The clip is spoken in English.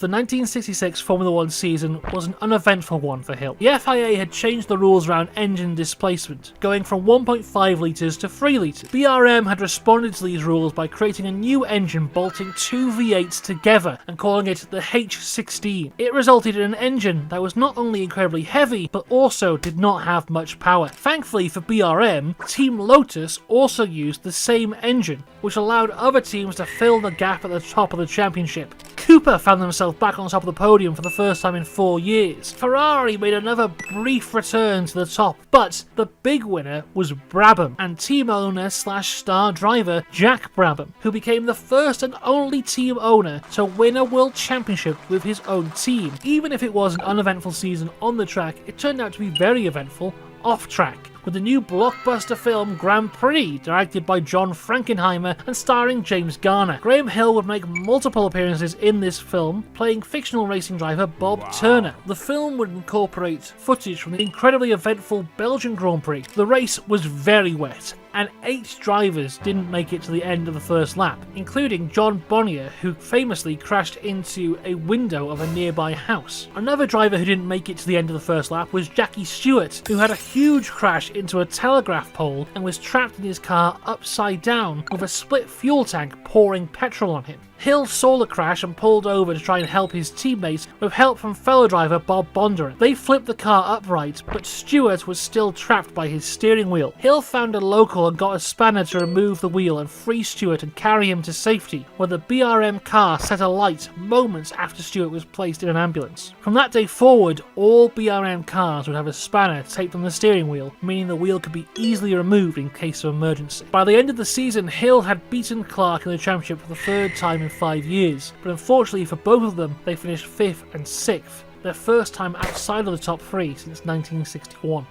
The 1966 Formula 1 season was an uneventful one for Hill. The FIA had changed the rules around engine displacement, going from 1.5 litres to 3 litres. BRM had responded to these rules by creating a new engine bolting two V8s together and calling it the H16. It resulted in an engine that was not only incredibly heavy, but also did not have much power. Thankfully for BRM, Team Lotus also used the same engine, which allowed other teams to fill the gap at the top of the championship. Cooper found themselves back on top of the podium for the first time in 4 years. Ferrari made another brief return to the top, but the big winner was Brabham and team owner slash star driver Jack Brabham, who became the first and only team owner to win a world championship with his own team. Even if it was an uneventful season on the track, it turned out to be very eventful off track, with the new blockbuster film Grand Prix, directed by John Frankenheimer and starring James Garner. Graham Hill would make multiple appearances in this film, playing fictional racing driver Bob Turner. The film would incorporate footage from the incredibly eventful Belgian Grand Prix. The race was very wet, and 8 drivers didn't make it to the end of the first lap, including John Bonnier, who famously crashed into a window of a nearby house. Another driver who didn't make it to the end of the first lap was Jackie Stewart, who had a huge crash into a telegraph pole and was trapped in his car upside down with a split fuel tank pouring petrol on him. Hill saw the crash and pulled over to try and help his teammates with help from fellow driver Bob Bondurant. They flipped the car upright, but Stewart was still trapped by his steering wheel. Hill found a local and got a spanner to remove the wheel and free Stewart and carry him to safety, where the BRM car set alight moments after Stewart was placed in an ambulance. From that day forward, all BRM cars would have a spanner taped on the steering wheel, meaning the wheel could be easily removed in case of emergency. By the end of the season, Hill had beaten Clark in the championship for the 3rd time in 5 years, but unfortunately for both of them, they finished 5th and 6th, their first time outside of the top 3 since 1961.